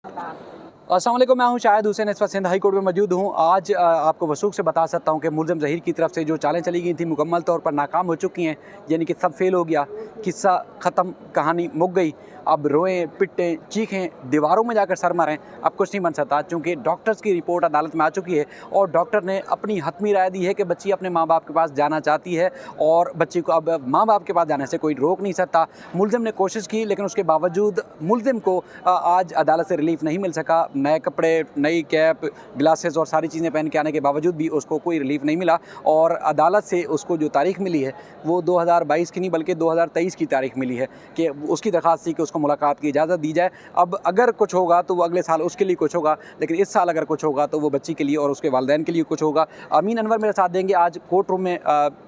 अस्सलाम वालेकुम, मैं हूं शाहिद हुसैन। इस वक्त सिंध हाई कोर्ट में मौजूद हूं। आज आपको वसूख से बता सकता हूं कि मुलज़िम ज़हीर की तरफ से जो चालें चली गई थी मुकम्मल तौर पर नाकाम हो चुकी हैं। यानी कि सब फेल हो गया, किस्सा ख़त्म, कहानी मुक गई। अब रोएं, पिटें, चीखें, दीवारों में जाकर सर मारें, अब कुछ नहीं बन सकता, क्योंकि डॉक्टर्स की रिपोर्ट अदालत में आ चुकी है और डॉक्टर ने अपनी हतमी राय दी है कि बच्ची अपने माँ बाप के पास जाना चाहती है और बच्ची को अब माँ बाप के पास जाने से कोई रोक नहीं सकता। मुलज़िम ने कोशिश की, लेकिन उसके बावजूद मुलज़िम को आज अदालत से रिलीफ नहीं मिल सका। नए कपड़े, नई कैप, ग्लासेस और सारी चीज़ें पहन के आने के बावजूद भी उसको कोई रिलीफ नहीं मिला और अदालत से उसको जो तारीख मिली है वो 2022 की नहीं बल्कि 2023 की तारीख मिली है कि उसकी दरख्वास्त थी कि उसको मुलाकात की इजाज़त दी जाए। अब अगर कुछ होगा तो वो अगले साल उसके लिए कुछ होगा, लेकिन इस साल अगर कुछ होगा तो वो बच्ची के लिए और उसके वालिदैन के लिए कुछ होगा। अमीन अनवर मेरे साथ देंगे। आज कोर्ट रूम में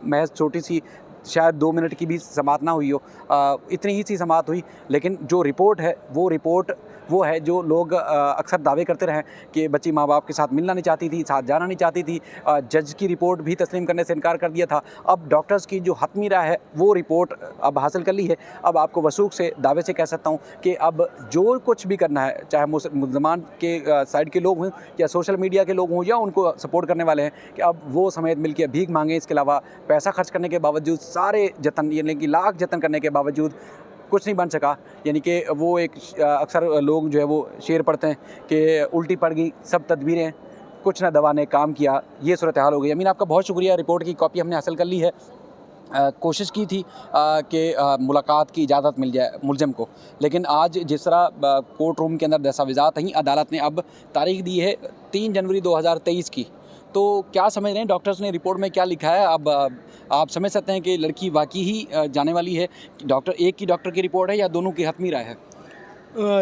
महज छोटी सी शायद 2 मिनट की भी समाअत ना हुई हो, इतनी ही सी समाअत हुई, लेकिन जो रिपोर्ट है वो है जो लोग अक्सर दावे करते रहे कि बच्ची माँ बाप के साथ मिलना नहीं चाहती थी, साथ जाना नहीं चाहती थी। जज की रिपोर्ट भी तस्लीम करने से इनकार कर दिया था। अब डॉक्टर्स की जो हतमी राय है वो रिपोर्ट अब हासिल कर ली है। अब आपको वसूख से दावे से कह सकता हूँ कि अब जो कुछ भी करना है, चाहे मुल्ज़मान के साइड के लोग हों या सोशल मीडिया के लोग हों या उनको सपोर्ट करने वाले हैं, कि अब वो समेत मिल के भीख मांगें। इसके अलावा पैसा खर्च करने के बावजूद, सारे जतन यानी कि लाख जतन करने के बावजूद कुछ नहीं बन सका। यानी कि वो एक अक्सर लोग जो है वो शेर पढ़ते हैं कि उल्टी पड़ गई सब तदबीरें, कुछ ना दवा ने काम किया, ये सूरत हाल हो गई। अमीन, आपका बहुत शुक्रिया। रिपोर्ट की कॉपी हमने हासिल कर ली है। कोशिश की थी कि मुलाकात की इजाज़त मिल जाए मुलज़िम को, लेकिन आज जिस तरह कोर्ट रूम के अंदर दस्तावेज़ात हैं, अदालत ने अब तारीख दी है 3 जनवरी 2023 की। तो क्या समझ रहे हैं डॉक्टर्स ने रिपोर्ट में क्या लिखा है? अब आप समझ सकते हैं कि लड़की वाकई ही जाने वाली है। एक ही डॉक्टर की रिपोर्ट है या दोनों की हतमी राय है?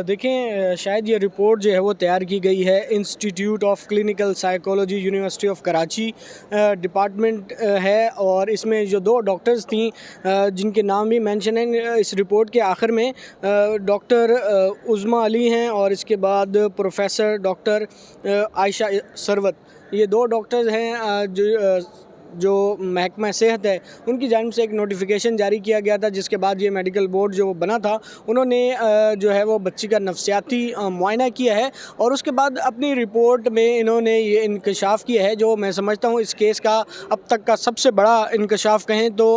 देखें, शायद ये रिपोर्ट जो है वो तैयार की गई है institute of clinical psychology, university of Karachi department है, और इसमें जो 2 डॉक्टर्स थी जिनके नाम भी मेंशन हैं इस रिपोर्ट के आखिर में, डॉक्टर उज़मा अली हैं और इसके बाद प्रोफेसर डॉक्टर आयशा सरवत। ये 2 डॉक्टर्स हैं जो महकमा सेहत है उनकी जानिब से एक नोटिफिकेशन जारी किया गया था, जिसके बाद ये मेडिकल बोर्ड जो बना था उन्होंने जो है वो बच्ची का नफ्सियाती मुआयना किया है और उसके बाद अपनी रिपोर्ट में इन्होंने ये इंकशाफ किया है, जो मैं समझता हूँ इस केस का अब तक का सबसे बड़ा इंकशाफ कहें तो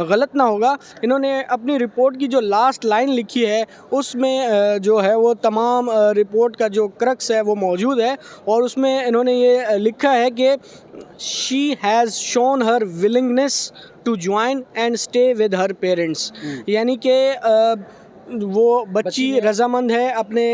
गलत ना होगा। इन्होंने अपनी रिपोर्ट की जो लास्ट लाइन लिखी है उसमें जो है वो तमाम रिपोर्ट का जो क्रक्स है वो मौजूद है, और उसमें इन्होंने ये लिखा है कि she has shown her willingness to join and stay with her parents। यानी कि वो बच्ची रजामंद है अपने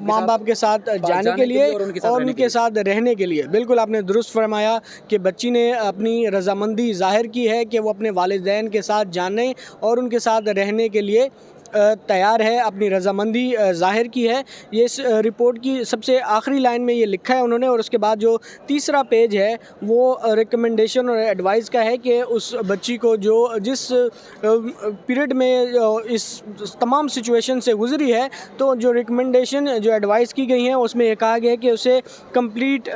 माँ बाप के साथ जाने के लिए और उनके साथ रहने के लिए। बिल्कुल आपने दुरुस्त फरमाया कि बच्ची ने अपनी रजामंदी ज़ाहिर की है कि वो अपने वालिदैन के साथ जाने और उनके साथ रहने के लिए तैयार है, अपनी रजामंदी ज़ाहिर की है। ये इस रिपोर्ट की सबसे आखिरी लाइन में ये लिखा है उन्होंने, और उसके बाद जो तीसरा पेज है वो रिकमेंडेशन और एडवाइस का है कि उस बच्ची को जो जिस पीरियड में इस तमाम सिचुएशन से गुजरी है, तो जो रिकमेंडेशन जो एडवाइस की गई हैं उसमें ये कहा गया है कि उसे कंप्लीट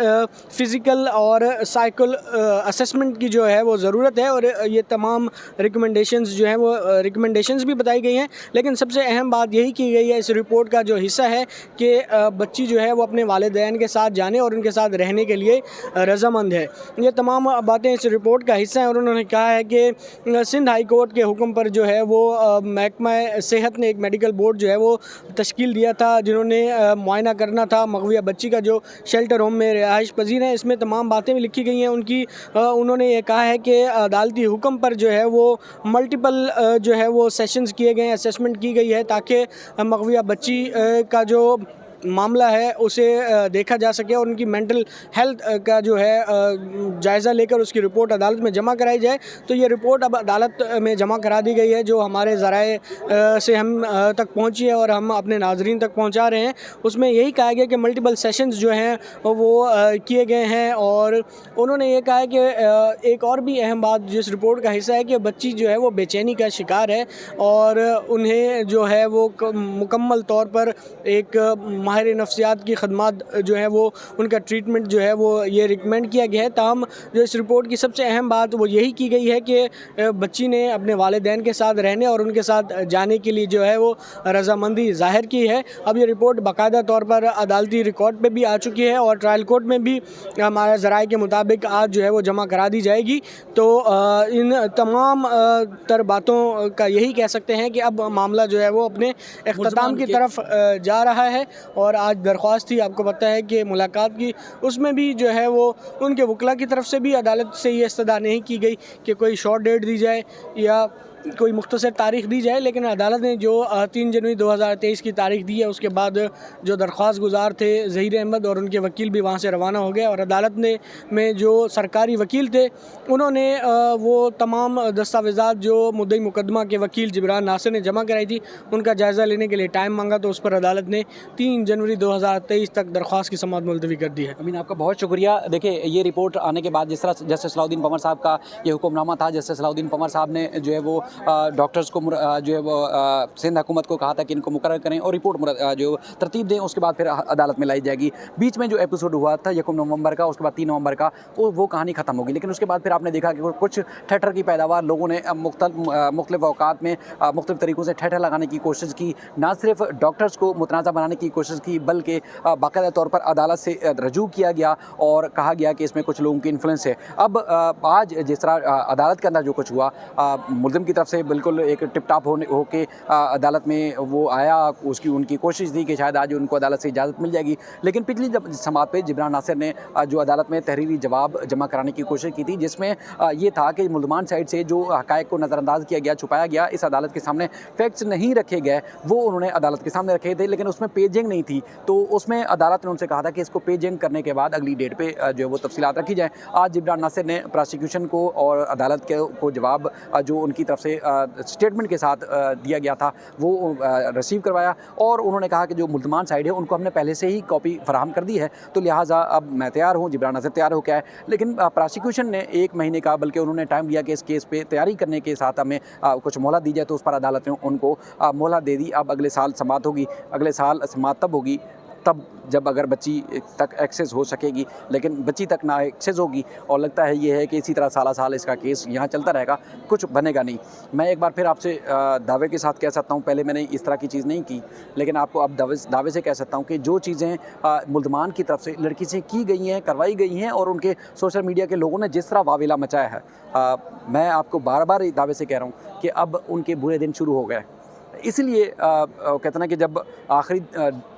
फ़िज़िकल और साइकिल असेसमेंट की जो है वो ज़रूरत है, और ये तमाम रिकमेंडेशंस जो हैं वो रिकमेंडेशंस भी बताई गई हैं। लेकिन सबसे अहम बात यही की गई है इस रिपोर्ट का जो हिस्सा है कि बच्ची जो है वो अपने वालिदैन के साथ जाने और उनके साथ रहने के लिए रज़ामंद है। ये तमाम बातें इस रिपोर्ट का हिस्सा हैं, और उन्होंने कहा है कि सिंध हाई कोर्ट के हुक्म पर जो है वो महकमा सेहत ने एक मेडिकल बोर्ड जो है वो तश्कील दिया था, जिन्होंने मुआयना करना था मग़विया बच्ची का जो शेल्टर होम में रिहाइश पजीर हैं। इसमें तमाम बातें भी लिखी गई हैं उनकी। उन्होंने ये कहा है कि अदालती हुक्म पर जो है वो मल्टीपल जो है वो सेशंस किए गए, असेसमेंट की गई है, ताकि मग़विया बच्ची का जो मामला है उसे देखा जा सके और उनकी मेंटल हेल्थ का जो है जायज़ा लेकर उसकी रिपोर्ट अदालत में जमा कराई जाए। तो ये रिपोर्ट अब अदालत में जमा करा दी गई है, जो हमारे ज़राए से हम तक पहुंची है और हम अपने नाज़रीन तक पहुंचा रहे हैं। उसमें यही कहा गया कि मल्टीपल सेशंस जो हैं वो किए गए हैं, और उन्होंने ये कहा है कि एक और भी अहम बात जिस रिपोर्ट का हिस्सा है कि बच्ची जो है वो बेचैनी का शिकार है और उन्हें जो है वो मुकम्मल तौर पर एक माहिर नफ्सियात की खदमात जो है वो उनका ट्रीटमेंट जो है वो ये रिकमेंड किया गया है। ताहम जो इस रिपोर्ट की सबसे अहम बात वो यही की गई है कि बच्ची ने अपने वालिदैन के साथ रहने और उनके साथ जाने के लिए जो है वो रजामंदी ज़ाहिर की है। अब ये रिपोर्ट बाकायदा तौर पर अदालती रिकॉर्ड पे भी आ चुकी है और ट्रायल कोर्ट में भी हमारे ज़राए के मुताबिक आज जो है वो जमा करा दी जाएगी। तो इन तमाम तर बातों का यही कह सकते हैं कि अब मामला जो है वो अपने इख्तिताम की तरफ जा रहा है। और आज दरख्वास्त थी, आपको पता है कि मुलाकात की, उसमें भी जो है वो उनके वकला की तरफ से भी अदालत से ये इस्तदा नहीं की गई कि कोई शॉर्ट डेट दी जाए या कोई मुख्तसर तारीख़ दी जाए, लेकिन अदालत ने जो 3 जनवरी 2023 की तारीख़ दी है उसके बाद जो दरख्वास्त गुजार थे ज़हीर अहमद और उनके वकील भी वहाँ से रवाना हो गए। और अदालत ने में जो सरकारी वकील थे उन्होंने वो तमाम दस्तावेज़ात जो मुद्दई मुकदमा के वकील जिब्रान नासिर ने जमा कराई थी उनका जायज़ा लेने के लिए टाइम मांगा, तो उस पर अदालत ने 3 जनवरी 2023 तक दरख्वास्त की समाअत मुलतवी कर दी है। अमीन, आपका बहुत शुक्रिया। देखिए, ये रिपोर्ट आने के बाद जिस तरह जस्टिस सलाउद्दीन पंवर साहब का ये हुक्मनामा था, जस्टिस सलाउद्दीन पंवर साहब ने जो है वो डॉक्टर्स को जो है वो सिंध हुकूमत को कहा था कि इनको मुकर्रर करें और रिपोर्ट जो तरतीब दें, उसके बाद फिर अदालत में लाई जाएगी। बीच में जो एपिसोड हुआ था 1 नवंबर का, उसके बाद 3 नवंबर का, वो कहानी ख़त्म होगी। लेकिन उसके बाद फिर आपने देखा कि कुछ ठेठर की पैदावार लोगों ने मुख्तलिफ औकात में मुख्तलिफ तरीक़ों से ठेठर लगाने की कोशिश की। ना सिर्फ डॉक्टर्स को मुतनाज़ा बनाने की कोशिश की, बल्कि बाकायदा तौर पर अदालत से रजू किया गया और कहा गया कि इसमें कुछ लोगों की इन्फ्लुएंस है। अब आज जिस तरह अदालत के अंदर जो कुछ हुआ, मुल्ज़िम की तरफ से बिल्कुल एक टिप टाप होके अदालत में वो आया, उनकी कोशिश थी कि शायद आज उनको अदालत से इजाज़त मिल जाएगी। लेकिन पिछली समाअत पे जिब्रान नासिर ने जो अदालत में तहरीरी जवाब जमा कराने की कोशिश की थी, जिसमें ये था कि मुल्ज़मान साइड से जो हक़ाइक़ को नज़रअंदाज किया गया, छुपाया गया, इस अदालत के सामने फैक्ट्स नहीं रखे गए, वो उन्होंने अदालत के सामने रखे थे, लेकिन उसमें पेजिंग नहीं थी। तो उसमें अदालत ने उनसे कहा था कि इसको पेजिंग करने के बाद अगली डेट पे जो है वो तफसीलात रखी जाए। आज जिब्रान नासिर ने प्रोसिक्यूशन को और अदालत को जवाब जो उनकी तरफ से स्टेटमेंट के साथ दिया गया था वो रिसीव करवाया और उन्होंने कहा कि जो मुल्ज़मान साइड है उनको हमने पहले से ही कॉपी फराहम कर दी है, तो लिहाजा अब मैं तैयार हूँ, जिब्रान नासिर तैयार हो क्या है। लेकिन प्रोसिक्यूशन ने 1 महीने का, बल्कि उन्होंने टाइम दिया कि इस केस पे तैयारी करने के साथ हमें कुछ मोहलत दी जाए, तो उस पर अदालत ने उनको मोहलत दे दी। अब अगले साल समाअत होगी, अगले साल समाअत तब होगी तब जब अगर बच्ची तक एक्सेस हो सकेगी, लेकिन बच्ची तक ना एक्सेस होगी और लगता है ये है कि इसी तरह साल इसका केस यहाँ चलता रहेगा, कुछ बनेगा नहीं। मैं एक बार फिर आपसे दावे के साथ कह सकता हूँ, पहले मैंने इस तरह की चीज़ नहीं की, लेकिन आपको अब दावे से कह सकता हूँ कि जो चीज़ें मुल्ज़मान की तरफ से लड़की से की गई हैं, करवाई गई हैं और उनके सोशल मीडिया के लोगों ने जिस तरह वावेला मचाया है, मैं आपको बार दावे से कह रहा हूँ कि अब उनके बुरे दिन शुरू हो गए। इसलिए कहते हैं ना कि जब आखिरी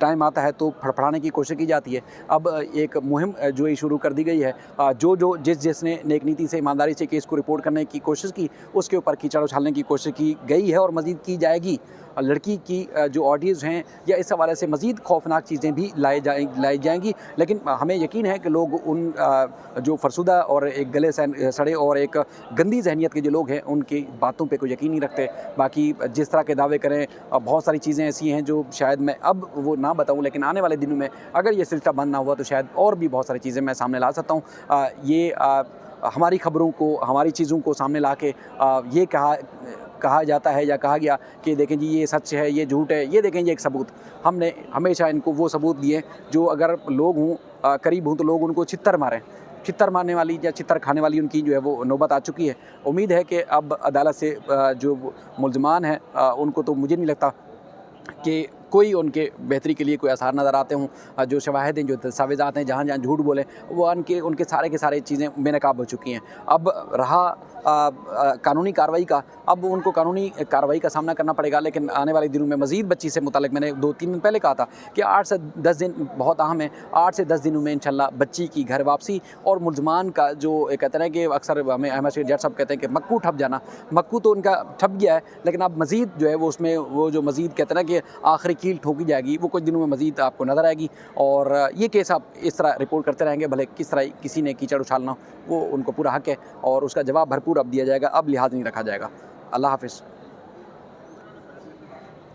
टाइम आता है तो फड़फड़ाने की कोशिश की जाती है। अब एक मुहिम जो ये शुरू कर दी गई है, जिसने नेक नीति से, ईमानदारी से केस को रिपोर्ट करने की कोशिश की, उसके ऊपर कीचड़ उछालने की कोशिश की गई है और मज़ीद की जाएगी। लड़की की जो ऑडियोज़ हैं या इस हवाले से मज़ीद खौफनाक चीज़ें भी लाई जाएंगी। लेकिन हमें यकीन है कि लोग उन जो फरसुदा और एक गले सड़े और एक गंदी जहनीत के जो लोग हैं उनकी बातों पे कोई यकीन नहीं रखते। बाकी जिस तरह के दावे करें, बहुत सारी चीज़ें ऐसी हैं जो शायद मैं अब वो ना बताऊं, लेकिन आने वाले दिनों में अगर ये सिलसिला बंद ना हुआ तो शायद और भी बहुत सारी चीज़ें मैं सामने ला सकता हूँ। ये हमारी ख़बरों को, हमारी चीज़ों को सामने ला के ये कहा जाता है या कहा गया कि देखें जी ये सच है, ये झूठ है, ये देखें ये एक सबूत। हमने हमेशा इनको वो सबूत दिए जो अगर लोग हों करीब हों तो लोग उनको छित्तर मारें। छित्तर मारने वाली या छित्तर खाने वाली उनकी जो है वो नौबत आ चुकी है। उम्मीद है कि अब अदालत से जो मुल्ज़मान हैं उनको, तो मुझे नहीं लगता कि कोई उनके बेहतरी के लिए कोई आसार नज़र आते हों। जो शवाहिद हैं, जो दस्तावेज़ात हैं, जहाँ झूठ बोले वो उनके सारे के सारे चीज़ें बेनकाब हो चुकी हैं। अब रहा कानूनी कार्रवाई का, अब उनको कानूनी कार्रवाई का सामना करना पड़ेगा। लेकिन आने वाले दिनों में मज़ीद बच्ची से मुताल्लिक़ मैंने 2-3 दिन पहले कहा था कि 8 से 10 दिन बहुत अहम है। 8 से 10 दिनों में इंशाल्लाह बच्ची की घर वापसी और मुल्ज़मान का जो कहते हैं कि अक्सर हमें अहमद शेख जट साहब कहते हैं कि मक्कू ठप जाना, मक्कू तो उनका ठप गया है, लेकिन अब मज़ीद जो है वो उसमें वो जो मज़ीद कहते हैं कि आखिरी कील ठोकी जाएगी, वो कुछ दिनों में मज़ीद आपको नज़र आएगी। और ये केस आप इस तरह रिपोर्ट करते रहेंगे, भले किस तरह किसी ने कीचड़ उछालना, वो उनको पूरा हक़ है और उसका जवाब भरपूर अब दिया जाएगा, अब लिहाज नहीं रखा जाएगा। अल्लाह हाफ़िज़।